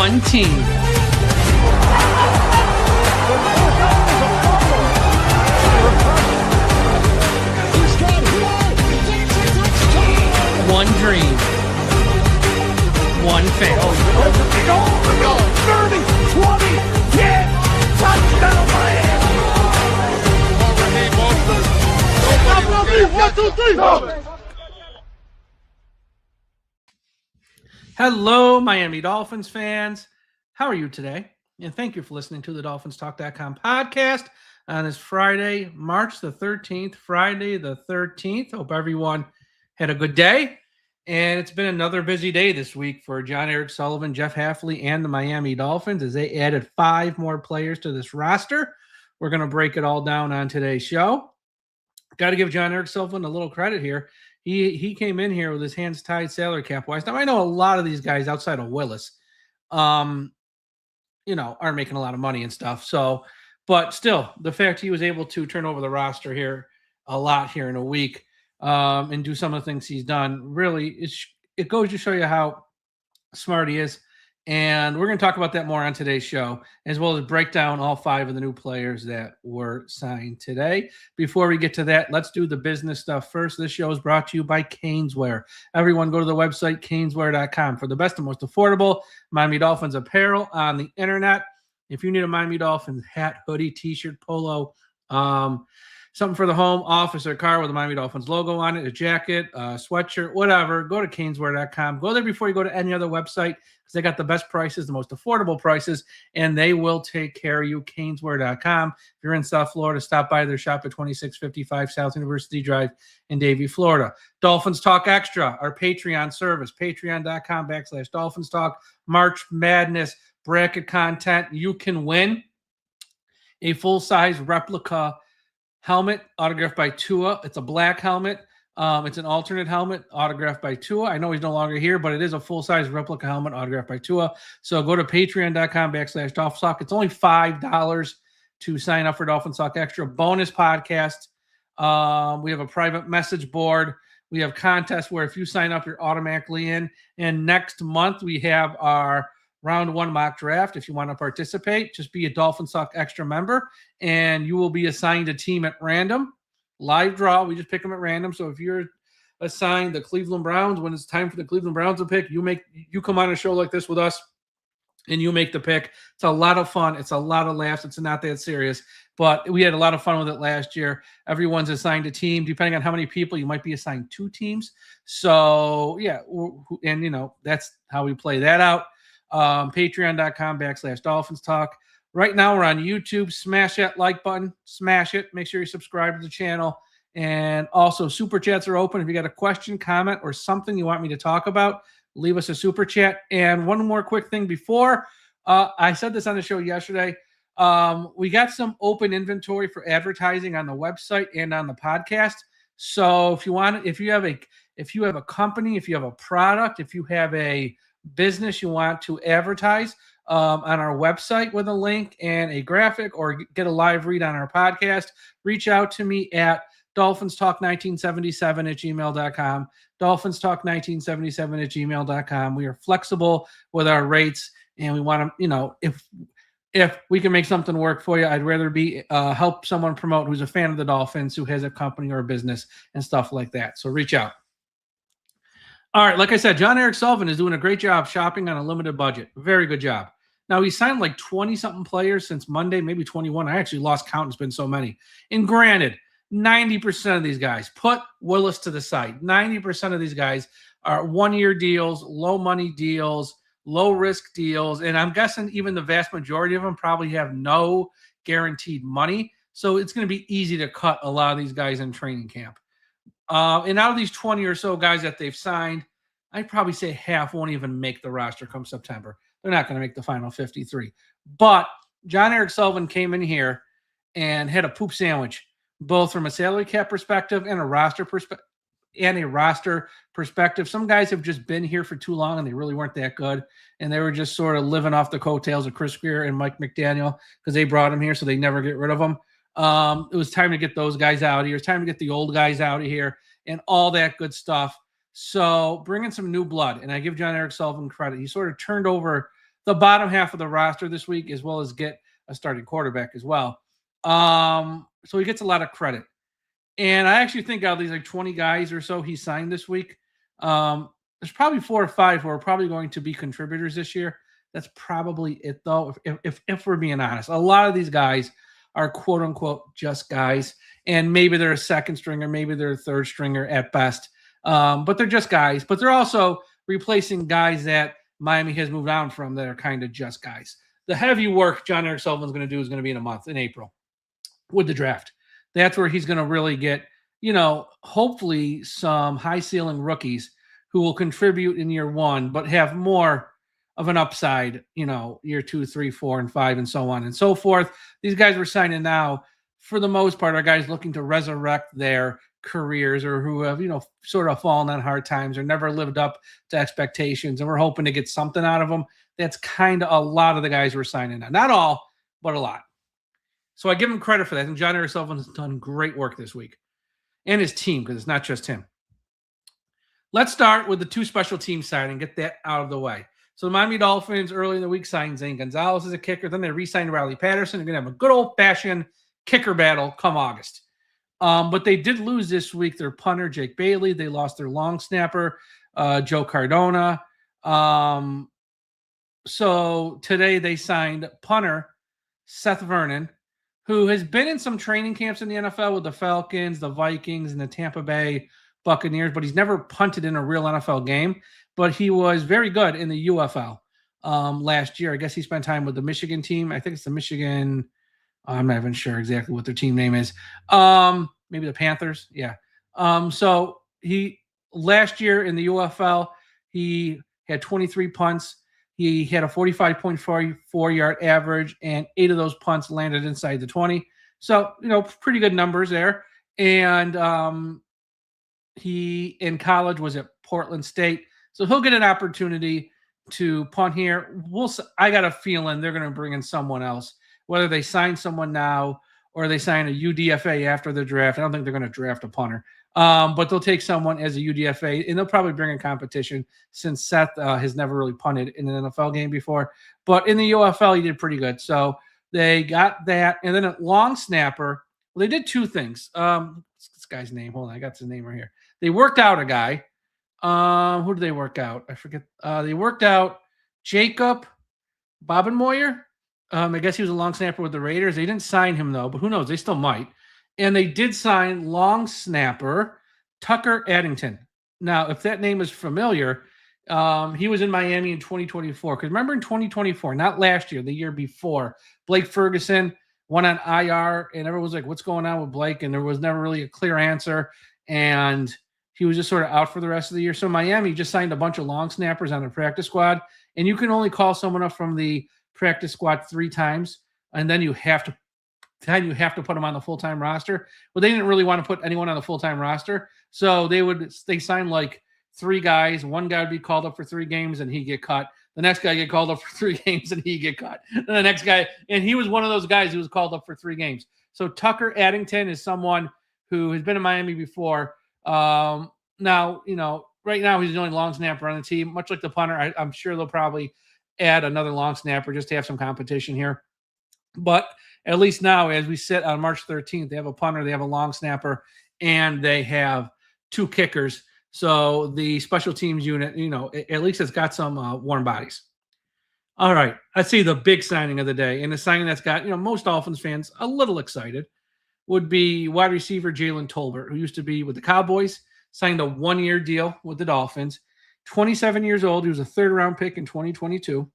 one team. One dream. One fan. 30, 20, 10, touchdown Miami! Hello, Miami Dolphins fans. How are you today? And thank you for listening to the DolphinsTalk.com podcast on this Friday, March the 13th, Friday the 13th. Hope everyone had a good day. And it's been another busy day this week for John Eric Sullivan, Jeff Hafley, and the Miami Dolphins as they added 5 more players to this roster. We're going to break it all down on today's show. Got to give John Eric Sullivan a little credit here. He came in here with his hands tied salary cap wise. Now, I know a lot of these guys outside of Willis, aren't making a lot of money and stuff. So, but still, the fact he was able to turn over the roster here a lot here in a week, and do some of the things he's done, really, it goes to show you how smart he is. And we're going to talk about that more on today's show, as well as break down all 5 of the new players that were signed today. Before we get to that, let's do the business stuff first. This show is brought to you by Caneswear. Everyone go to the website, caneswear.com, for the best and most affordable Miami Dolphins apparel on the internet. If you need a Miami Dolphins hat, hoodie, t-shirt, polo, something for the home, office, or car with a Miami Dolphins logo on it, a jacket, a sweatshirt, whatever, go to caneswear.com. Go there before you go to any other website because they got the best prices, the most affordable prices, and they will take care of you. Caneswear.com. If you're in South Florida, stop by their shop at 2655 South University Drive in Davie, Florida. Dolphins Talk Extra, our Patreon service, patreon.com/Dolphins Talk. March Madness bracket content. You can win a full-size replica helmet autographed by Tua. It's a black helmet. It's an alternate helmet autographed by Tua. I know he's no longer here, but it is a full-size replica helmet autographed by Tua. So go to patreon.com/Dolphins Talk. It's only $5 to sign up for Dolphins Talk Extra. Bonus podcast. We have a private message board. We have contests where if you sign up, you're automatically in. And next month, we have our Round 1 mock draft. If you want to participate, just be a Dolphins Talk Extra member, and you will be assigned a team at random. Live draw. We just pick them at random. So if you're assigned the Cleveland Browns, when it's time for the Cleveland Browns to pick, you come on a show like this with us, and you make the pick. It's a lot of fun. It's a lot of laughs. It's not that serious, but we had a lot of fun with it last year. Everyone's assigned a team. Depending on how many people, you might be assigned 2 teams. So, yeah, and, that's how we play that out. Patreon.com/Dolphins Talk. Right now we're on YouTube. Smash that like button. Smash it. Make sure you subscribe to the channel. And also, super chats are open. If you got a question, comment, or something you want me to talk about, leave us a super chat. And one more quick thing before I said this on the show yesterday. We got some open inventory for advertising on the website and on the podcast. So if you have a company, if you have a product, if you have a business you want to advertise on our website with a link and a graphic, or get a live read on our podcast, reach out to me at DolphinsTalk1977@gmail.com. DolphinsTalk1977@gmail.com. We are flexible with our rates, and we want to, if we can make something work for you, I'd rather be help someone promote who's a fan of the Dolphins, who has a company or a business and stuff like that. So reach out. All right, like I said, John Eric Sullivan is doing a great job shopping on a limited budget. Very good job. Now, he signed like 20-something players since Monday, maybe 21. I actually lost count. It's been so many. And granted, 90% of these guys, put Willis to the side, 90% of these guys are one-year deals, low-money deals, low-risk deals, and I'm guessing even the vast majority of them probably have no guaranteed money. So it's going to be easy to cut a lot of these guys in training camp. And out of these 20 or so guys that they've signed, I'd probably say half won't even make the roster come September. They're not going to make the final 53. But John Eric Sullivan came in here and had a poop sandwich, both from a salary cap perspective and a roster perspective. Some guys have just been here for too long and they really weren't that good. And they were just sort of living off the coattails of Chris Greer and Mike McDaniel because they brought him here, so they never get rid of them. It was time to get those guys out of here. It's time to get the old guys out of here and all that good stuff. So bring in some new blood. And I give John Eric Sullivan credit. He sort of turned over the bottom half of the roster this week, as well as get a starting quarterback as well. So he gets a lot of credit. And I actually think out of these like 20 guys or so he signed this week, there's probably 4 or 5 who are probably going to be contributors this year. That's probably it, though, if we're being honest. A lot of these guys are quote-unquote just guys, and maybe they're a second stringer, maybe they're a third stringer at best, but they're just guys. But they're also replacing guys that Miami has moved on from that are kind of just guys. The heavy work John Eric Sullivan's going to do is going to be in a month, in April, with the draft. That's where he's going to really get, hopefully some high ceiling rookies who will contribute in year 1, but have more of an upside, year 2, 3, 4, and 5, and so on and so forth. These guys we're signing now, for the most part, are guys looking to resurrect their careers or who have, sort of fallen on hard times or never lived up to expectations. And we're hoping to get something out of them. That's kind of a lot of the guys we're signing now. Not all, but a lot. So I give him credit for that. And John Eric Sullivan has done great work this week. And his team, because it's not just him. Let's start with the 2 special team side and get that out of the way. So the Miami Dolphins early in the week signed Zane Gonzalez as a kicker. Then they re-signed Riley Patterson. They're going to have a good old-fashioned kicker battle come August. But they did lose this week their punter, Jake Bailey. They lost their long snapper, Joe Cardona. So today they signed punter Seth Vernon, who has been in some training camps in the NFL with the Falcons, the Vikings, and the Tampa Bay Buccaneers, but he's never punted in a real NFL game. But he was very good in the UFL last year. I guess he spent time with the Michigan team. I think it's the Michigan. I'm not even sure exactly what their team name is. Maybe the Panthers. Yeah. So he last year in the UFL, he had 23 punts. He had a 45.44 yard average, and 8 of those punts landed inside the 20. So, pretty good numbers there. And he in college was at Portland State. So he'll get an opportunity to punt here. I got a feeling they're going to bring in someone else, whether they sign someone now or they sign a UDFA after the draft. I don't think they're going to draft a punter. But they'll take someone as a UDFA, and they'll probably bring in competition since Seth has never really punted in an NFL game before. But in the UFL, he did pretty good. So they got that. And then at long snapper, they did 2 things. What's this guy's name? Hold on, I got his name right here. They worked out a guy. Who did they work out? I forget. They worked out Jacob Bobenmoyer. I guess he was a long snapper with the Raiders. They didn't sign him, though, but who knows? They still might. And they did sign long snapper Tucker Addington. Now, if that name is familiar, he was in Miami in 2024. Because remember in 2024, not last year, the year before, Blake Ferguson went on IR, and everyone was like, what's going on with Blake? And there was never really a clear answer. And he was just sort of out for the rest of the year. So Miami just signed a bunch of long snappers on the practice squad. And you can only call someone up from the practice squad 3 times. And then you have to put them on the full-time roster. Well, they didn't really want to put anyone on the full-time roster. So they signed like 3 guys. One guy would be called up for 3 games and he'd get cut. The next guy get called up for 3 games and he'd get cut. And the next guy, and he was one of those guys who was called up for 3 games. So Tucker Addington is someone who has been in Miami before. Now, right now he's the only long snapper on the team, much like the punter. I'm sure they'll probably add another long snapper just to have some competition here. But at least now, as we sit on March 13th, they have a punter, they have a long snapper, and they have 2 kickers. So the special teams unit, at least it's got some warm bodies. All right, let's see the big signing of the day. And the signing that's got, most Dolphins fans a little excited would be wide receiver Jalen Tolbert, who used to be with the Cowboys, signed a 1-year deal with the Dolphins. 27 years old. He was a 3rd-round pick in 2022.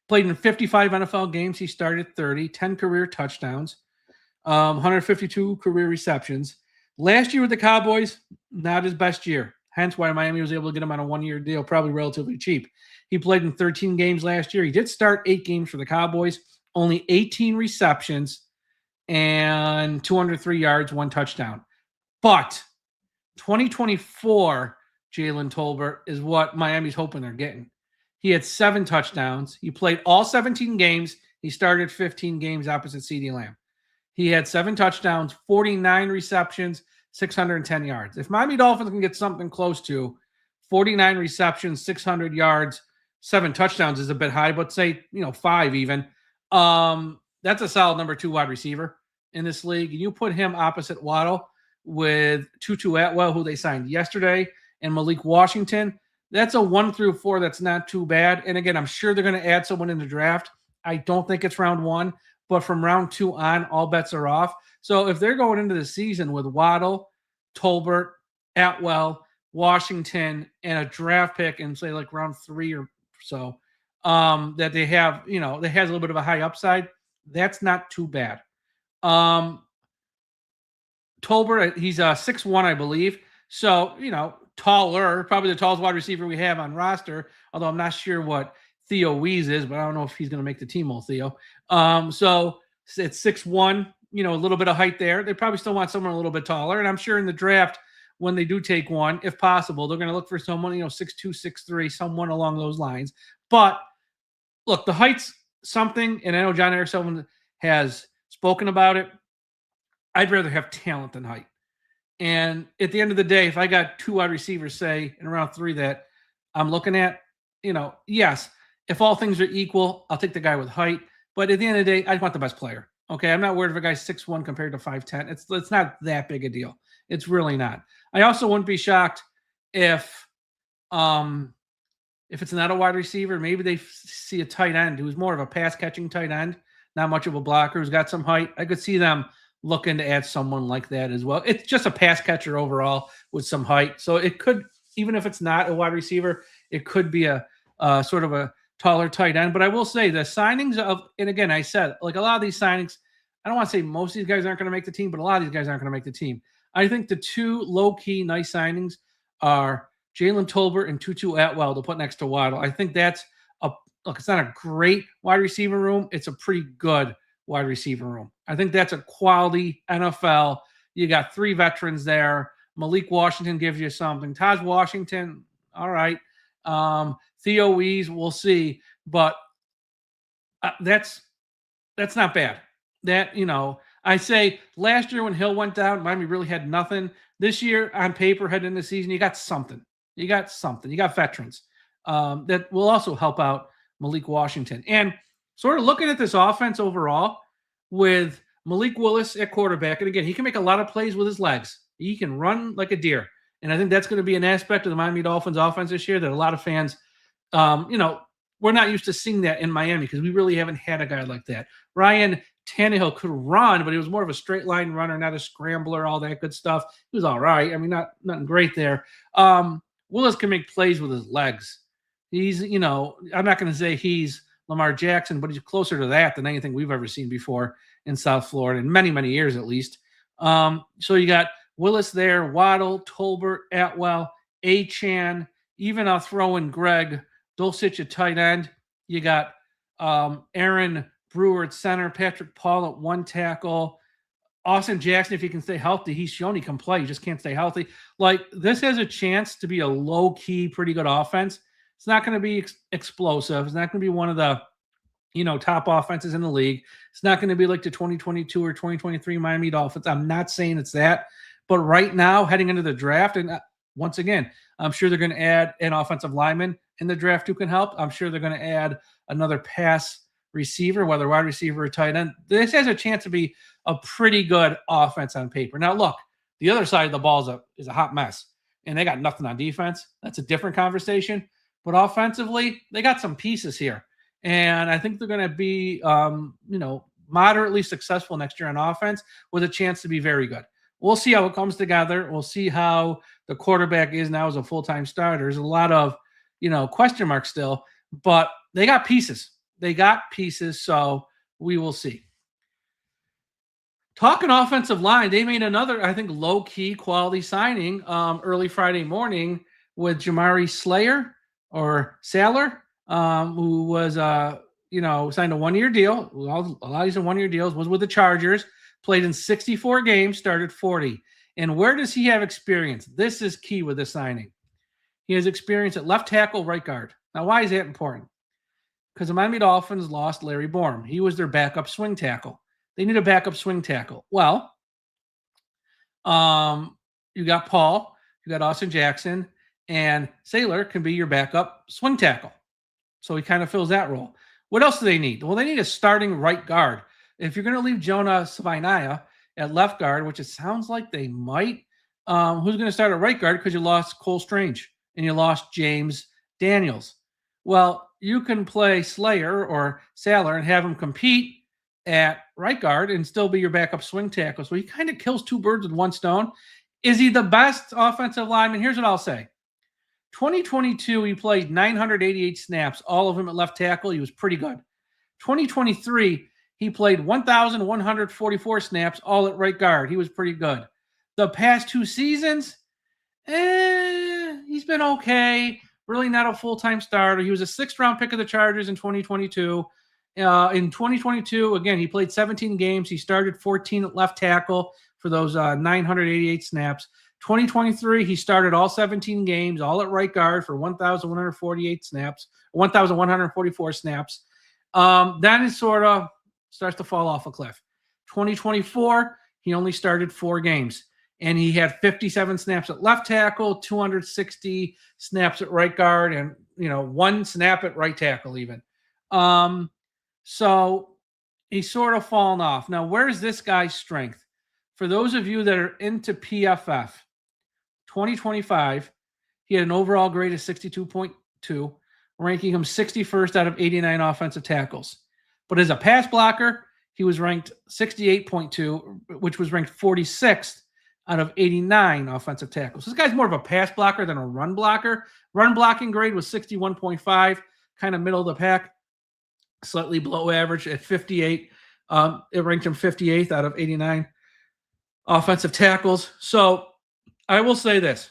Played in 55 NFL games. He started 30, 10 career touchdowns, 152 career receptions. Last year with the Cowboys, not his best year. Hence why Miami was able to get him on a 1-year deal, probably relatively cheap. He played in 13 games last year. He did start 8 games for the Cowboys, only 18 receptions and 203 yards, 1 touchdown. But 2024 Jalen Tolbert is what Miami's hoping they're getting. He had 7 touchdowns. He played all 17 games. He started 15 games opposite CeeDee Lamb. He had 7 touchdowns, 49 receptions, 610 yards. If Miami Dolphins can get something close to 49 receptions, 600 yards, 7 touchdowns is a bit high, but say, 5 even. That's a solid number 2 wide receiver in this league. And you put him opposite Waddle with Tutu Atwell, who they signed yesterday, and Malik Washington. That's a 1 through 4 that's not too bad. And again, I'm sure they're going to add someone in the draft. I don't think it's round 1, but from round 2 on, all bets are off. So if they're going into the season with Waddle, Tolbert, Atwell, Washington, and a draft pick in, say, like round 3 or so, that they have, that has a little bit of a high upside, that's not too bad. Tolbert, he's 6'1", I believe. So, taller, probably the tallest wide receiver we have on roster, although I'm not sure what Theo Wees is, but I don't know if he's going to make the team, old Theo. So it's 6'1", a little bit of height there. They probably still want someone a little bit taller. And I'm sure in the draft, when they do take one, if possible, they're going to look for someone, 6'2", 6'3", someone along those lines. But look, the height's something, and I know John Eric Sullivan has spoken about it. I'd rather have talent than height. And at the end of the day, if I got 2 wide receivers, say, in round 3 that I'm looking at, yes, if all things are equal, I'll take the guy with height. But at the end of the day, I want the best player. Okay, I'm not worried if a guy's 6'1" compared to 5'10". It's not that big a deal. It's really not. I also wouldn't be shocked if it's not a wide receiver, maybe they see a tight end who's more of a pass-catching tight end, not much of a blocker, who's got some height. I could see them looking to add someone like that as well. It's just a pass catcher overall with some height. So it could, even if it's not a wide receiver, it could be a sort of a taller tight end. But I will say the signings of, and again, I said, like a lot of these signings, I don't want to say most of these guys aren't going to make the team, but a lot of these guys aren't going to make the team. I think the 2 low-key nice signings are Jalen Tolbert and Tutu Atwell to put next to Waddle. I think that's look, it's not a great wide receiver room. It's a pretty good wide receiver room. I think that's a quality NFL. You got 3 veterans there. Malik Washington gives you something. Taj Washington, all right. Theo Wees, we'll see. But that's not bad. That, I say last year when Hill went down, Miami really had nothing. This year on paper, heading into the season, you got something. You got veterans that will also help out Malik Washington. And sort of looking at this offense overall with Malik Willis at quarterback, and again, he can make a lot of plays with his legs. He can run like a deer. And I think that's going to be an aspect of the Miami Dolphins offense this year that a lot of fans, we're not used to seeing that in Miami because we really haven't had a guy like that. Ryan Tannehill could run, but he was more of a straight line runner, not a scrambler, all that good stuff. He was all right. I mean, nothing great there. Willis can make plays with his legs. He's, I'm not going to say he's Lamar Jackson, but he's closer to that than anything we've ever seen before in South Florida in many, many years at least. So you got Willis there, Waddle, Tolbert, Atwell, Achane, even I'll throw in Greg Dulcich at tight end. You got Aaron Brewer at center, Patrick Paul at 1 tackle. Austin Jackson, if he can stay healthy, he's shown he can play. He just can't stay healthy. Like, this has a chance to be a low-key, pretty good offense. It's not going to be explosive. It's not going to be one of the, top offenses in the league. It's not going to be like the 2022 or 2023 Miami Dolphins. I'm not saying it's that. But right now, heading into the draft, and once again, I'm sure they're going to add an offensive lineman in the draft who can help. I'm sure they're going to add another pass receiver, whether wide receiver or tight end. This has a chance to be a pretty good offense on paper. Now, look, the other side of the ball is a hot mess, and they got nothing on defense. That's a different conversation. But offensively, they got some pieces here, and I think they're going to be, moderately successful next year on offense with a chance to be very good. We'll see how it comes together. We'll see how the quarterback is now as a full-time starter. There's a lot of, question marks still, but they got pieces. So we will see. Talking offensive line, they made another, I think, low-key quality signing early Friday morning with Jamari Slayer or Saller, who was, signed a 1-year deal. A lot of these are 1-year deals, was with the Chargers, played in 64 games, started 40. And where does he have experience? This is key with this signing. He has experience at left tackle, right guard. Now, why is that important? Because the Miami Dolphins lost Larry Borom. He was their backup swing tackle. They need a backup swing tackle. Well, you got Paul, you got Austin Jackson, and Saylor can be your backup swing tackle. So he kind of fills that role. What else do they need? Well, they need a starting right guard. If you're going to leave Jonah Savainia at left guard, which it sounds like they might, who's going to start at right guard because you lost Cole Strange and you lost James Daniels? Well, you can play Slayer or Sailor and have him compete at right guard and still be your backup swing tackle. So he kind of kills two birds with one stone. Is he the best offensive lineman? Here's what I'll say. 2022, he played 988 snaps, all of them at left tackle. He was pretty good. 2023, he played 1,144 snaps, all at right guard. He was pretty good. The past 2 seasons, he's been okay. Really not a full-time starter. He was a 6th-round pick of the Chargers in 2022. In 2022, again, he played 17 games. He started 14 at left tackle for those 988 snaps. 2023, he started all 17 games, all at right guard for 1,148 snaps, 1,144 snaps. Then it sort of starts to fall off a cliff. 2024, he only started 4 games, and he had 57 snaps at left tackle, 260 snaps at right guard, and 1 snap at right tackle even. So he's sort of fallen off. Now, where's this guy's strength? For those of you that are into PFF, 2025, he had an overall grade of 62.2, ranking him 61st out of 89 offensive tackles. But as a pass blocker, he was ranked 68.2, which was ranked 46th out of 89 offensive tackles. This guy's more of a pass blocker than a run blocker. Run blocking grade was 61.5, kind of middle of the pack, slightly below average at 58. It ranked him 58th out of 89 offensive tackles. So I will say this.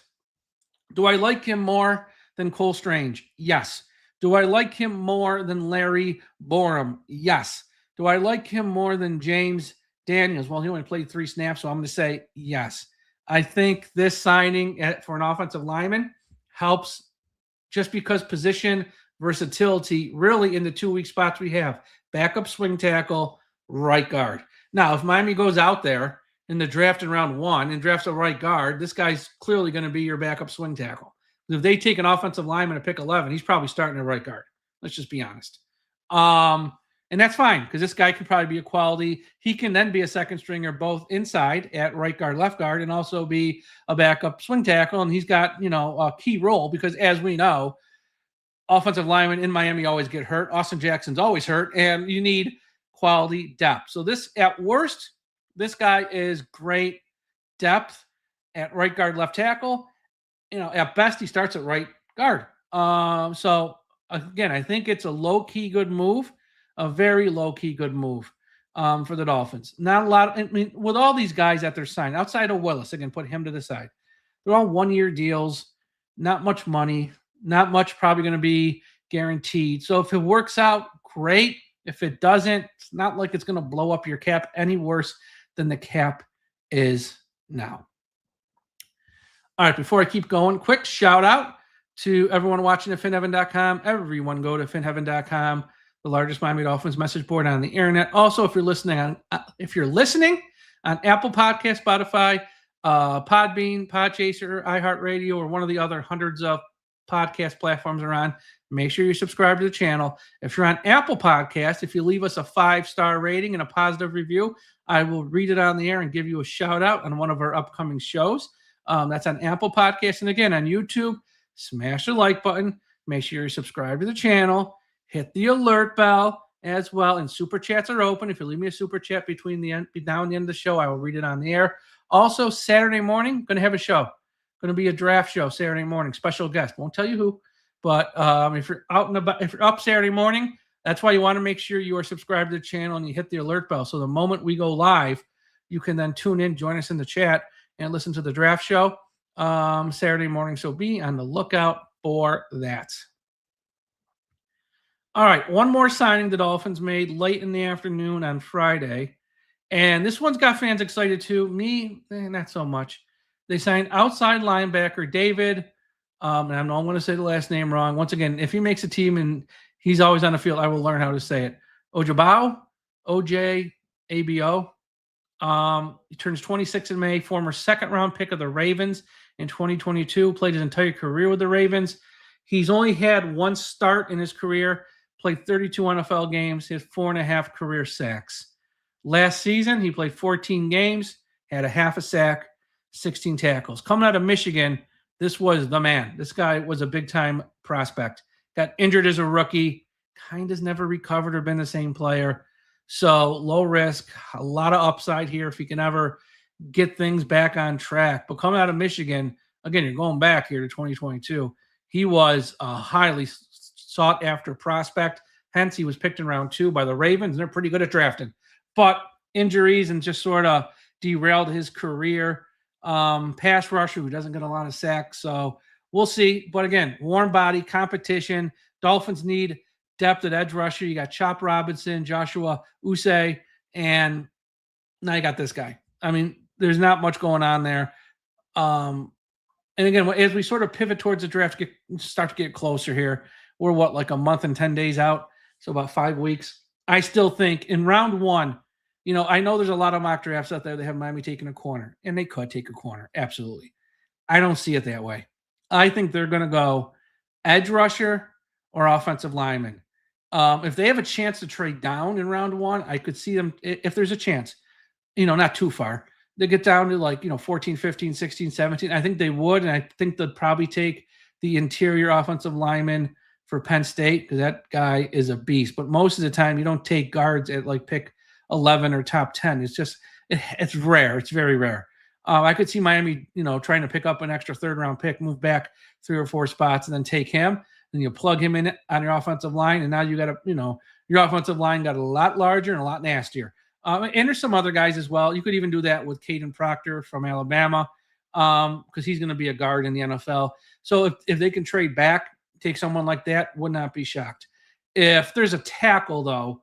Do I like him more than Cole Strange? Yes. Do I like him more than Larry Borum? Yes. Do I like him more than James Daniels? Well, he only played 3 snaps, so I'm going to say yes. I think this signing for an offensive lineman helps just because position versatility really in the 2 weak spots we have. Backup swing tackle, right guard. Now, if Miami goes out there in the draft in round 1 and drafts a right guard, this guy's clearly going to be your backup swing tackle. If they take an offensive lineman at pick 11, he's probably starting at right guard. Let's just be honest. And that's fine because this guy could probably be a quality. He can then be a second stringer both inside at right guard, left guard, and also be a backup swing tackle. And he's got, a key role because as we know, offensive linemen in Miami always get hurt. Austin Jackson's always hurt, and you need quality depth. So this, at worst, this guy is great depth at right guard, left tackle. At best, he starts at right guard. So, again, I think it's a low-key good move, a very low-key good move for the Dolphins. Not a lot. With all these guys that they're signed, outside of Willis, again, put him to the side. They're all one-year deals, not much money, not much probably going to be guaranteed. So if it works out, great. If it doesn't, it's not like it's going to blow up your cap any worse than the cap is now. All right, before I keep going, quick shout out to everyone watching at finheaven.com. Everyone go to finheaven.com, the largest Miami Dolphins message board on the internet. Also, if you're listening on Apple Podcast, Spotify, Podbean, Podchaser, iHeartRadio, or one of the other hundreds of podcast platforms are on, make sure you subscribe to the channel. If you're on Apple Podcast, if you leave us a 5-star rating and a positive review, I will read it on the air and give you a shout out on one of our upcoming shows. That's on Apple Podcasts. And again, on YouTube, smash the like button. Make sure you subscribe to the channel. Hit the alert bell as well. And super chats are open. If you leave me a super chat between now and the end of the show, I will read it on the air. Also, Saturday morning, going to have a show. Going to be a draft show Saturday morning. Special guest. Won't tell you who. But if you're out and about, if you're up Saturday morning, that's why you want to make sure you are subscribed to the channel and you hit the alert bell. So the moment we go live, you can then tune in, join us in the chat, and listen to the draft show Saturday morning. So be on the lookout for that. All right, one more signing the Dolphins made late in the afternoon on Friday. And this one's got fans excited too. Me, not so much. They signed outside linebacker David. And I'm not going to say the last name wrong. Once again, if he makes a team and he's always on the field, I will learn how to say it. Ojabo, O-J-A-B-O. He turns 26 in May, former second-round pick of the Ravens in 2022, played his entire career with the Ravens. He's only had one start in his career, played 32 NFL games, hit 4.5 career sacks. Last season, he played 14 games, had a half a sack, 16 tackles. Coming out of Michigan, this was the man. This guy was a big-time prospect. Got injured as a rookie, kind of never recovered or been the same player. So low risk, a lot of upside here if he can ever get things back on track. But coming out of Michigan, again, you're going back here to 2022, he was a highly sought-after prospect. Hence, he was picked in round 2 by the Ravens. They're pretty good at drafting. But injuries and just sort of derailed his career. Pass rusher who doesn't get a lot of sacks. So we'll see. But again, warm body, competition. Dolphins need depth at edge rusher. You got Chop Robinson, Joshua Usay, and now you got this guy. I mean, there's not much going on there. And again, as we sort of pivot towards the draft, start to get closer here, we're like a month and 10 days out, so about 5 weeks. I still think in round 1, I know there's a lot of mock drafts out there that have Miami taking a corner, and they could take a corner, absolutely. I don't see it that way. I think they're going to go edge rusher or offensive lineman. If they have a chance to trade down in round 1, I could see them, if there's a chance, not too far. They get down to 14, 15, 16, 17. I think they would, and I think they'd probably take the interior offensive lineman for Penn State because that guy is a beast. But most of the time, you don't take guards at pick 11 or top 10. It's just it's rare. It's very rare. I could see Miami, trying to pick up an extra third-round pick, move back 3 or 4 spots, and then take him. Then you plug him in on your offensive line, and now you got your offensive line got a lot larger and a lot nastier. And there's some other guys as well. You could even do that with Caden Proctor from Alabama because he's going to be a guard in the NFL. So if they can trade back, take someone like that, would not be shocked. If there's a tackle, though,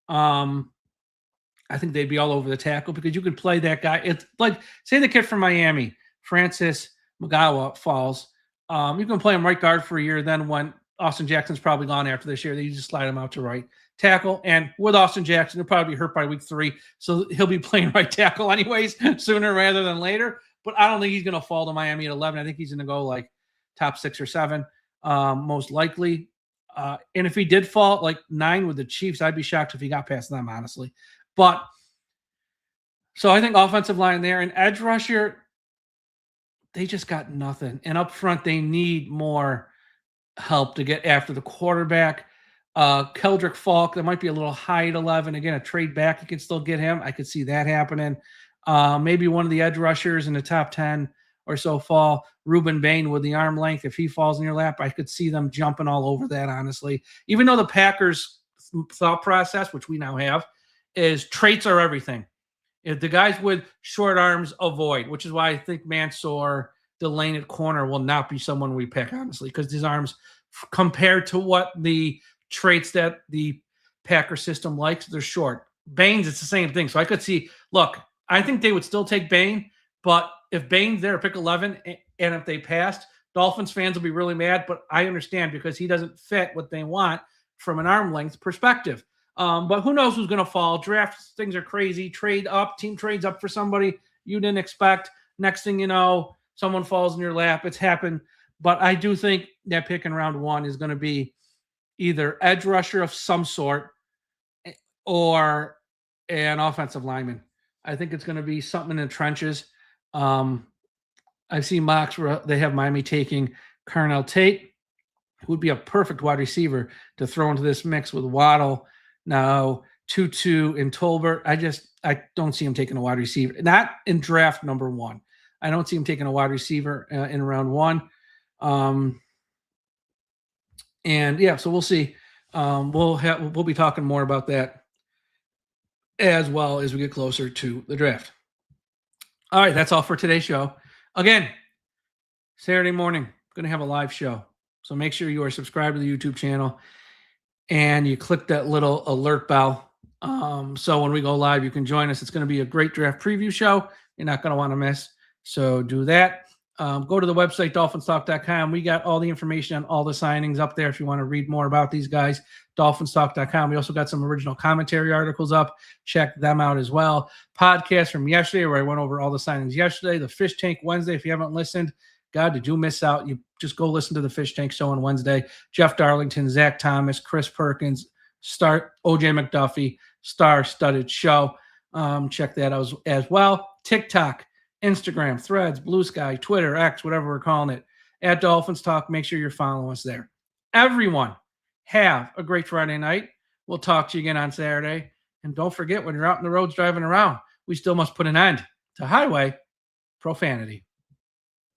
I think they'd be all over the tackle because you could play that guy. It's like, say the kid from Miami, Francis Magawa, falls. You can play him right guard for a year. Then when Austin Jackson's probably gone after this year, you just slide him out to right tackle. And with Austin Jackson, he'll probably be hurt by week 3. So he'll be playing right tackle anyways, sooner rather than later. But I don't think he's going to fall to Miami at 11. I think he's going to go top 6 or 7, most likely. And if he did fall 9 with the Chiefs, I'd be shocked if he got past them, honestly. But so I think offensive line there and edge rusher, they just got nothing. And up front, they need more help to get after the quarterback. Keldrick Falk, that might be a little high at 11. Again, a trade back, you can still get him. I could see that happening. Maybe one of the edge rushers in the top 10 or so fall. Reuben Bain with the arm length, if he falls in your lap, I could see them jumping all over that, honestly. Even though the Packers' thought process, which we now have, is traits are everything. If the guys with short arms avoid, which is why I think Mansour, Delane at corner will not be someone we pick, honestly, because his arms, compared to what the traits that the Packer system likes, they're short. Baines, it's the same thing. So I could see, look, I think they would still take Bain, but if Bain's there, pick 11, and if they passed, Dolphins fans will be really mad, but I understand because he doesn't fit what they want from an arm length perspective. But who knows who's going to fall? Draft things are crazy. Trade up, team trades up for somebody you didn't expect. Next thing you know, someone falls in your lap. It's happened. But I do think that pick in round 1 is going to be either edge rusher of some sort or an offensive lineman. I think it's going to be something in the trenches. I've seen mocks where they have Miami taking Carnell Tate, who would be a perfect wide receiver to throw into this mix with Waddle. Now, Tutu and Tolbert, I don't see him taking a wide receiver. Not in draft number 1. I don't see him taking a wide receiver in round 1. And yeah, so we'll see. We'll be talking more about that as well as we get closer to the draft. All right, that's all for today's show. Again, Saturday morning, going to have a live show. So make sure you are subscribed to the YouTube channel and you click that little alert bell. So when we go live, you can join us. It's going to be a great draft preview show. You're not going to want to miss. So do that. Go to the website, DolphinsTalk.com. We got all the information on all the signings up there if you want to read more about these guys, DolphinsTalk.com. We also got some original commentary articles up. Check them out as well. Podcast from yesterday where I went over all the signings yesterday. The Fish Tank Wednesday, if you haven't listened, God, did you miss out? You just go listen to the Fish Tank Show on Wednesday. Jeff Darlington, Zach Thomas, Chris Perkins, OJ McDuffie, star-studded show. Check that out as well. TikTok, Instagram, Threads, Blue Sky, Twitter, X, whatever we're calling it, at Dolphins Talk. Make sure you're following us there. Everyone, have a great Friday night. We'll talk to you again on Saturday. And don't forget, when you're out on the roads driving around, we still must put an end to highway profanity.